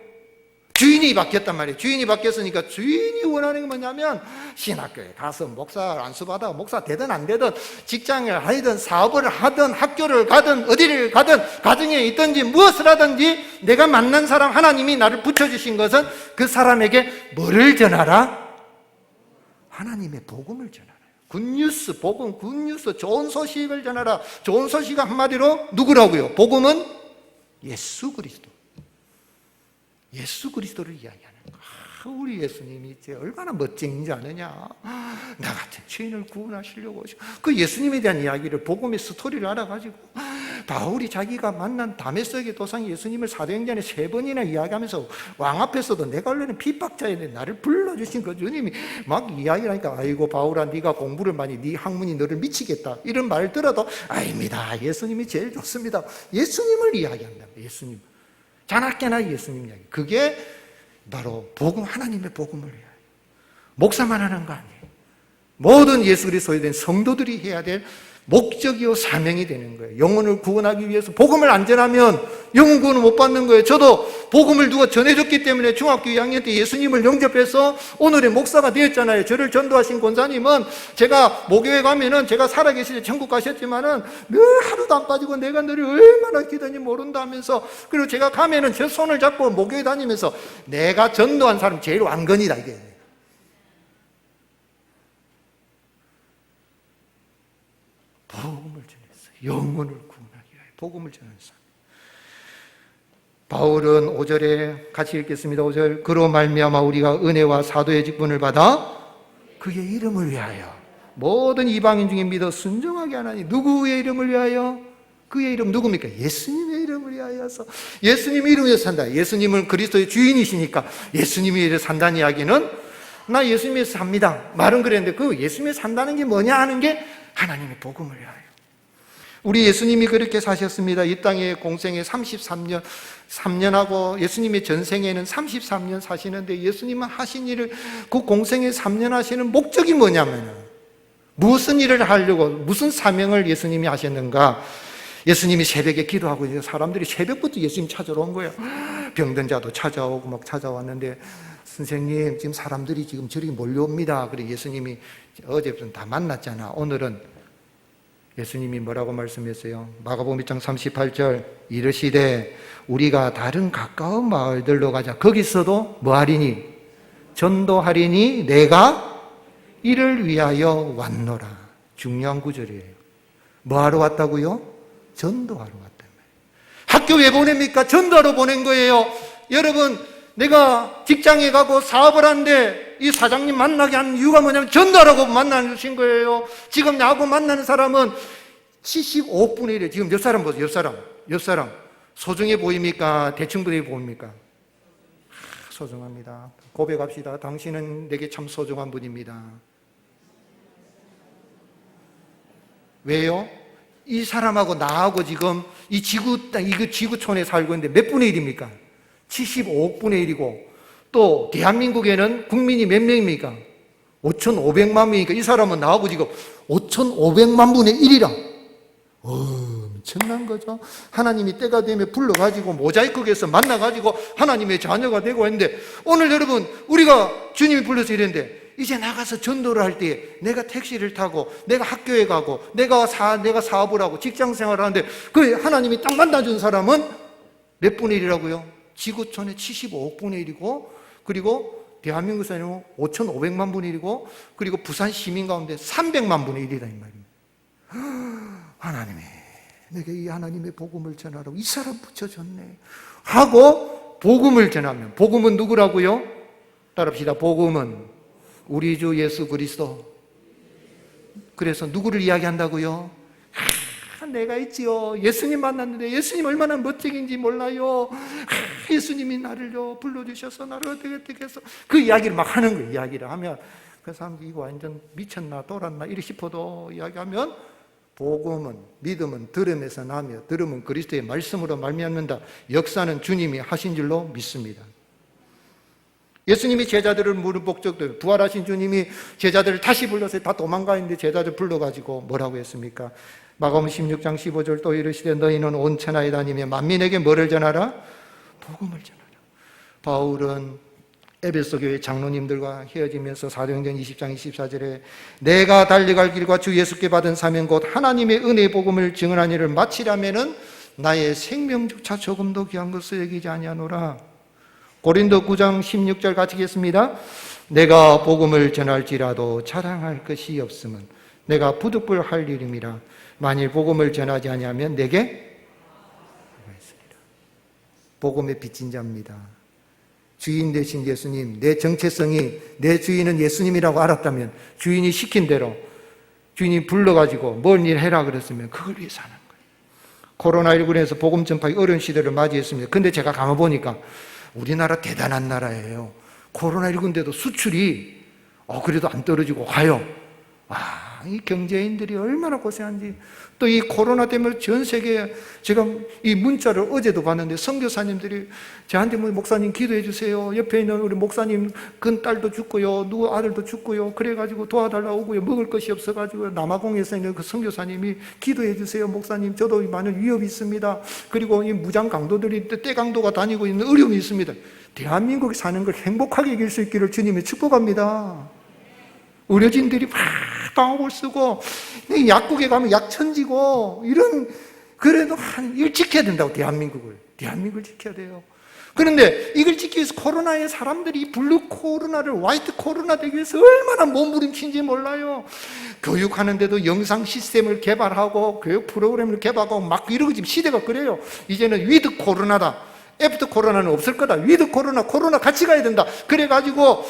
주인이 바뀌었단 말이에요. 주인이 바뀌었으니까 주인이 원하는 게 뭐냐면 신학교에 가서 목사 안수받아 목사 되든 안 되든 직장을 하든 사업을 하든 학교를 가든 어디를 가든 가정에 있든지 무엇을 하든지 내가 만난 사람 하나님이 나를 붙여주신 것은 그 사람에게 뭐를 전하라? 하나님의 복음을 전하라. 굿뉴스, 복음, 굿뉴스, 좋은 소식을 전하라. 좋은 소식은 한마디로 누구라고요? 복음은 예수 그리스도. 예수 그리스도를 이야기하는 거야. 우리 예수님이 이제 얼마나 멋쟁인지 아느냐. 나 같은 죄인을 구원하시려고 오시고 그 예수님에 대한 이야기를 복음의 스토리를 알아가지고 바울이 자기가 만난 다메섹의 도상 예수님을 사도행전에 3번이나 이야기하면서 왕 앞에서도 내가 원래는 핍박자인데 나를 불러주신 그 주님이 막 이야기하니까 아이고 바울아 네가 공부를 많이 네 학문이 너를 미치겠다 이런 말을 들어도 아닙니다. 예수님이 제일 좋습니다. 예수님을 이야기한다. 예수님. 자나깨나 예수님 이야기. 그게 바로 복음, 하나님의 복음을 위하여. 목사만 하는 거 아니에요. 모든 예수 그리스도에 대한 성도들이 해야 될 목적이요 사명이 되는 거예요. 영혼을 구원하기 위해서 복음을 안 전하면 영혼 구원을 못 받는 거예요. 저도 복음을 누가 전해줬기 때문에 중학교 2학년 때 예수님을 영접해서 오늘의 목사가 되었잖아요. 저를 전도하신 권사님은 제가 모교에 가면은 제가 살아계실 때 천국 가셨지만은 늘 하루도 안 빠지고 내가 너를 얼마나 기다는지 모른다 하면서 그리고 제가 가면은 제 손을 잡고 모교에 다니면서 내가 전도한 사람 제일 왕건이다 이게. 복음을 전했어요. 영혼을 구원하기 위하여 복음을 전하는 사람. 바울은 5절에 같이 읽겠습니다. 5절 그로 말미암아 우리가 은혜와 사도의 직분을 받아 그의 이름을 위하여 모든 이방인 중에 믿어 순종하게 하나니 누구의 이름을 위하여? 그의 이름 누굽니까? 예수님의 이름을 위하여서 예수님 이름에 산다. 예수님은 그리스도의 주인이시니까 예수님의 이름에 산다는 이야기는 나 예수님에서 삽니다. 말은 그랬는데 그 예수님에 산다는 게 뭐냐 하는 게 하나님의 복음을 위하여. 우리 예수님이 그렇게 사셨습니다. 이 땅의 공생에 3년하고 예수님의 전생에는 33년 사시는데 예수님은 하신 일을 그 공생에 3년 하시는 목적이 뭐냐면 무슨 일을 하려고 무슨 사명을 예수님이 하셨는가. 예수님이 새벽에 기도하고 이제 사람들이 새벽부터 예수님 찾아러 온 거예요. 병든 자도 찾아오고 막 찾아왔는데 선생님 지금 사람들이 지금 저리 몰려옵니다. 그래 예수님이 어제부터 다 만났잖아. 오늘은 예수님이 뭐라고 말씀했어요? 마가복음 1장 38절 이르시되 우리가 다른 가까운 마을들로 가자. 거기서도 뭐하리니? 전도하리니 내가 이를 위하여 왔노라. 중요한 구절이에요. 뭐하러 왔다고요? 전도하러 왔단 말이에요. 학교 왜 보냅니까? 전도하러 보낸 거예요. 여러분 내가 직장에 가고 사업을 하는데 이 사장님 만나게 하는 이유가 뭐냐면 전도하라고 만나주신 거예요. 지금 나하고 만나는 사람은 75분의 1이에요. 지금 몇 사람 보세요. 몇 사람. 소중해 보입니까? 대충 보입니까? 소중합니다. 고백합시다. 당신은 내게 참 소중한 분입니다. 왜요? 이 사람하고 나하고 지금 이 지구촌에 살고 있는데 몇 분의 1입니까? 75억 분의 1이고, 또 대한민국에는 국민이 몇 명입니까? 5,500만 명이니까 이 사람은 나하고 지금 5,500만 분의 1이라. 엄청난 거죠. 하나님이 때가 되면 불러가지고 모자이크에서 만나가지고 하나님의 자녀가 되고 했는데, 오늘 여러분 우리가 주님이 불러서 이랬는데, 이제 나가서 전도를 할 때 내가 택시를 타고 내가 학교에 가고 내가 사업을 하고 직장 생활을 하는데, 그 하나님이 딱 만나준 사람은 몇 분의 1이라고요? 지구촌의 75억 분의 1이고, 그리고 대한민국에서는 5,500만 분의 1이고, 그리고 부산 시민 가운데 300만 분의 1이다 이 말입니다. 하나님이 내게 이 하나님의 복음을 전하라고 이 사람 붙여줬네 하고 복음을 전하면, 복음은 누구라고요? 따라합시다. 복음은 우리 주 예수 그리스도. 그래서 누구를 이야기한다고요? 내가 있지요. 예수님 만났는데 예수님 얼마나 멋쟁인지 몰라요. 예수님이 나를요 불러주셔서 나를 어떻게 해서 그 이야기를 막 하는 거예요. 이야기를 하면 그 사람들이 이거 완전 미쳤나 돌았나 이리 싶어도 이야기하면, 복음은, 믿음은 들음에서 나며 들음은 그리스도의 말씀으로 말미암는다. 역사는 주님이 하신 줄로 믿습니다. 예수님이 제자들을 부른 목적도, 부활하신 주님이 제자들을 다시 불러서 다 도망가 있는데 제자들 불러가지고 뭐라고 했습니까? 마가복음 16장 15절 또 이르시되 너희는 온 천하에 다니며 만민에게 뭐를 전하라? 복음을 전하라. 바울은 에베소 교회 장로님들과 헤어지면서 사도행전 20장 24절에 내가 달려갈 길과 주 예수께 받은 사명 곧 하나님의 은혜의 복음을 증언한 일을 마치려면은 나의 생명조차 조금도 귀한 것을 여기지 아니하노라. 고린도 9장 16절 같이 읽겠습니다. 내가 복음을 전할지라도 자랑할 것이 없음은 내가 부득불할 일임이라. 만일 복음을 전하지 아니하면 내게 복음의 빚진 자입니다. 주인 되신 예수님, 내 정체성이 내 주인은 예수님이라고 알았다면 주인이 시킨 대로 주인이 불러가지고 뭔 일 해라 그랬으면 그걸 위해서 하는 거예요. 코로나19에서 복음 전파기 어려운 시대를 맞이했습니다. 근데 제가 가만보니까 우리나라 대단한 나라예요. 코로나19인데도 수출이 그래도 안 떨어지고 가요. 이 경제인들이 얼마나 고생한지. 또 이 코로나 때문에 전 세계에, 제가 이 문자를 어제도 봤는데 선교사님들이 저한테 목사님 기도해 주세요. 옆에 있는 우리 목사님 큰 딸도 죽고요, 누구 아들도 죽고요, 그래가지고 도와달라고 오고요, 먹을 것이 없어가지고 남아공에서 있는 그 선교사님이 기도해 주세요. 목사님 저도 많은 위협이 있습니다. 그리고 이 무장 강도들이 떼강도가 다니고 있는 어려움이 있습니다. 대한민국에 사는 걸 행복하게 이길 수 있기를 주님이 축복합니다. 의료진들이 막 방법을 쓰고 약국에 가면 약천지고 이런, 그래도 일 지켜야 된다고. 대한민국을 지켜야 돼요. 그런데 이걸 지키기 위해서 코로나에 사람들이 블루 코로나를 화이트 코로나 되기 위해서 얼마나 몸부림친지 몰라요. 교육하는데도 영상 시스템을 개발하고 교육 프로그램을 개발하고 막 이러고 지금 시대가 그래요. 이제는 위드 코로나다. 애프터 코로나는 없을 거다. 위드 코로나 같이 가야 된다. 그래가지고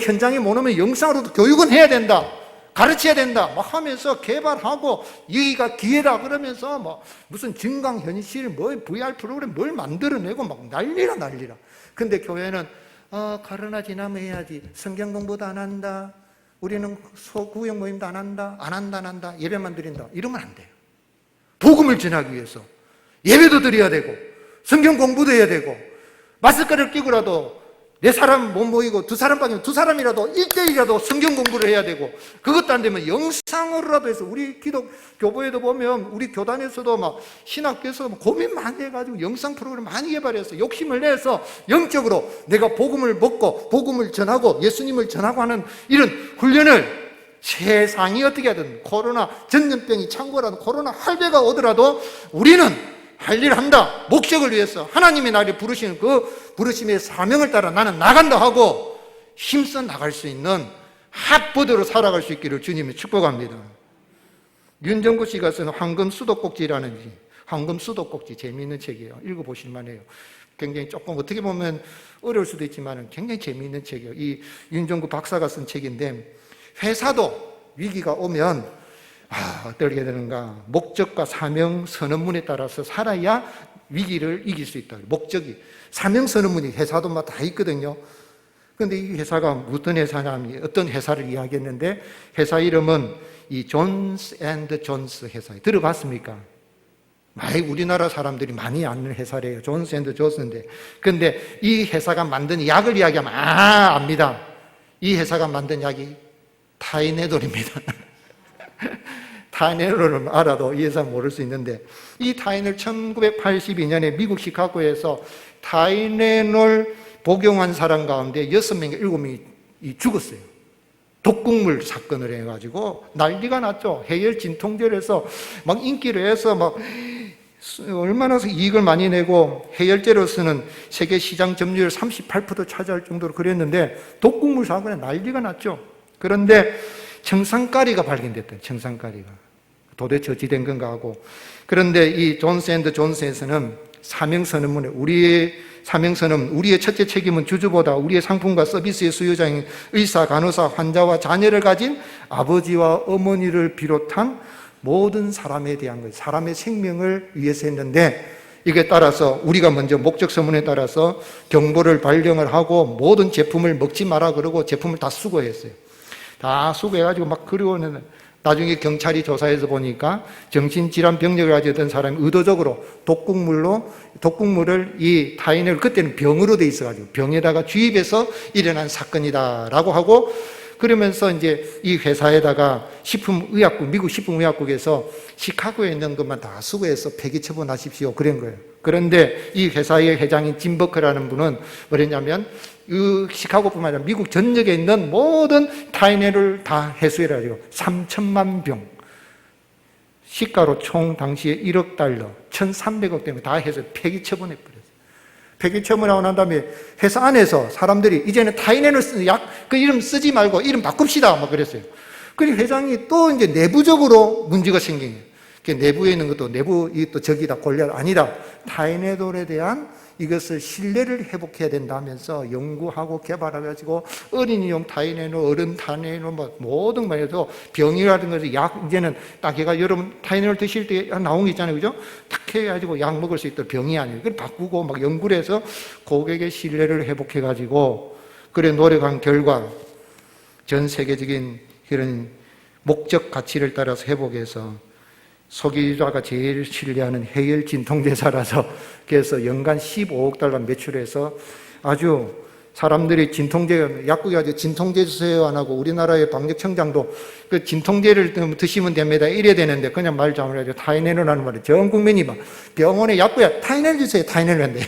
현장에 못 오면 영상으로도 교육은 해야 된다. 가르쳐야 된다. 막 하면서 개발하고 여기가 기회다 그러면서 무슨 증강현실 VR 프로그램 뭘 만들어내고 막 난리라. 근데 교회는 코로나 지나면 해야지. 성경 공부도 안 한다. 우리는 소구역 모임도 안 한다. 예배만 드린다. 이러면 안 돼요. 복음을 전하기 위해서 예배도 드려야 되고 성경 공부도 해야 되고, 마스크를 끼고라도 네 사람 못 모이고 두 사람밖에, 두 사람이라도 1대1이라도 성경 공부를 해야 되고, 그것도 안 되면 영상으로라도 해서, 우리 기독 교보에도 보면 우리 교단에서도 막 신학교에서 고민 많이 해가지고 영상 프로그램 많이 개발해서 욕심을 내서 영적으로 내가 복음을 먹고 복음을 전하고 예수님을 전하고 하는 이런 훈련을, 세상이 어떻게 하든 코로나 전염병이 창궐하든 코로나 할배가 오더라도 우리는 할 일 한다. 목적을 위해서 하나님이 나를 부르시는 그 부르심의 사명을 따라 나는 나간다 하고 힘써 나갈 수 있는 핫보드로 살아갈 수 있기를 주님이 축복합니다. 윤정구 씨가 쓴 황금 수도꼭지라는 황금 수도꼭지, 재미있는 책이에요. 읽어보실 만해요. 굉장히 조금 어떻게 보면 어려울 수도 있지만 굉장히 재미있는 책이에요. 이 윤정구 박사가 쓴 책인데, 회사도 위기가 오면 어떻게 되는가? 목적과 사명 선언문에 따라서 살아야 위기를 이길 수 있다. 목적이, 사명 선언문이 회사도 막 다 있거든요. 그런데 이 회사가 어떤 회사냐면, 어떤 회사를 이야기했는데, 회사 이름은 이 존스 앤드 존스 회사 들어봤습니까? 많이 우리나라 사람들이 많이 아는 회사래요. 존스 앤드 존스인데, 근데 이 회사가 만든 약을 이야기하면 압니다. 이 회사가 만든 약이 타이네돌입니다. 타이네돌을 알아도 이 회사 모를 수 있는데, 이 타이네돌 1982년에 미국 시카고에서 타이네놀 복용한 사람 가운데 6명이 7명이 죽었어요. 독극물 사건을 해가지고 난리가 났죠. 해열 진통제를 해서 막 인기를 해서 막 얼마나 이익을 많이 내고 해열제로서는 세계 시장 점유율 38% 차지할 정도로 그랬는데 독극물 사건에 난리가 났죠. 그런데 청산가리가 발견됐대요. 청산가리가 도대체 어찌 된 건가 하고, 그런데 이 존스 앤드 존스에서는 사명선언문에 우리의 첫째 책임은 주주보다 우리의 상품과 서비스의 수요자인 의사, 간호사, 환자와 자녀를 가진 아버지와 어머니를 비롯한 모든 사람에 대한 거예요. 사람의 생명을 위해서 했는데, 이게 따라서 우리가 먼저 목적 서문에 따라서 경보를 발령을 하고 모든 제품을 먹지 마라 그러고 제품을 다 수거했어요. 다 수거해가지고 막 그리고는 나중에 경찰이 조사해서 보니까 정신질환 병력을 가지던 사람이 의도적으로 독극물을 이 타이네놀, 그때는 병으로 돼 있어가지고 병에다가 주입해서 일어난 사건이다라고 하고, 그러면서 이제 이 회사에다가 식품의약국, 미국 식품의약국에서 시카고에 있는 것만 다 수거해서 폐기 처분하십시오 그런 거예요. 그런데 이 회사의 회장인 짐 버커라는 분은 뭐랬냐면, 그 시카고뿐만 아니라 미국 전역에 있는 모든 타이네를 다 해소해라 가지고 3천만 병, 시가로 총 당시에 1억 달러, 1,300억 때문에 다 해서 폐기 처분해 버렸어요. 폐기 처분하고 난 다음에 회사 안에서 사람들이 이제는 타이네놀 쓰는 약, 그 이름 쓰지 말고 이름 바꿉시다 막 그랬어요. 그리고 회장이 또 이제 내부적으로 문제가 생긴 거예요. 내부에 있는 것도 내부 이것도 적이다, 골리앗 아니다. 타이네놀에 대한 이것을 신뢰를 회복해야 된다면서 연구하고 개발해가지고 어린이용 타이네놀, 어른 타이네놀, 뭐 모든 말해서 병이라든가 약, 이제는 딱 얘가 여러분 타이네놀 드실 때 나온 게 있잖아요, 그죠? 탁 해가지고 약 먹을 수 있도록 병이 아니에요. 그걸 바꾸고 막 연구를 해서 고객의 신뢰를 회복해가지고 그래 노력한 결과 전 세계적인 그런 목적 가치를 따라서 회복해서 소비자가 제일 신뢰하는 해열 진통제사라서 그래서 연간 15억 달러 매출해서 아주 사람들이 진통제, 약국이 아주 진통제 주세요 안 하고 우리나라의 방역청장도 그 진통제를 드시면 됩니다 이래야 되는데 그냥 말 잘못해서 타이네놀 하는 말에 전 국민이 막 병원에 약국에 타이네놀 주세요, 타이네놀 한대.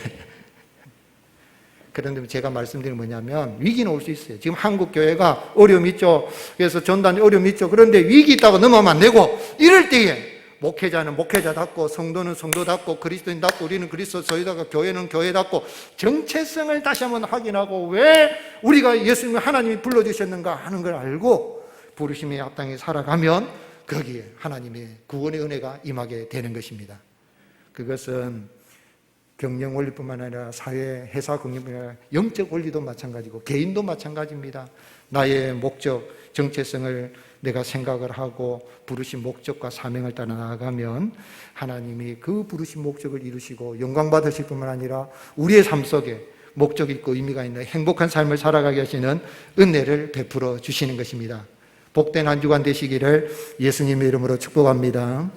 그런데 제가 말씀드린 뭐냐면 위기는 올 수 있어요. 지금 한국 교회가 어려움이 있죠. 그래서 전단에 어려움이 있죠. 그런데 위기 있다고 넘어가면 안 되고 이럴 때에 목회자는 목회자답고 성도는 성도답고 그리스도인답고 우리는 그리스도인답고 교회는 교회답고 정체성을 다시 한번 확인하고 왜 우리가 예수님을 하나님이 불러주셨는가 하는 걸 알고 부르심에 합당히 살아가면 거기에 하나님의 구원의 은혜가 임하게 되는 것입니다. 그것은 경영 원리뿐만 아니라 사회, 회사 경영뿐만 아니라 영적 원리도 마찬가지고 개인도 마찬가지입니다. 나의 목적, 정체성을 내가 생각을 하고 부르신 목적과 사명을 따라 나아가면 하나님이 그 부르신 목적을 이루시고 영광 받으실 뿐만 아니라 우리의 삶 속에 목적이 있고 의미가 있는 행복한 삶을 살아가게 하시는 은혜를 베풀어 주시는 것입니다. 복된 한 주간 되시기를 예수님의 이름으로 축복합니다.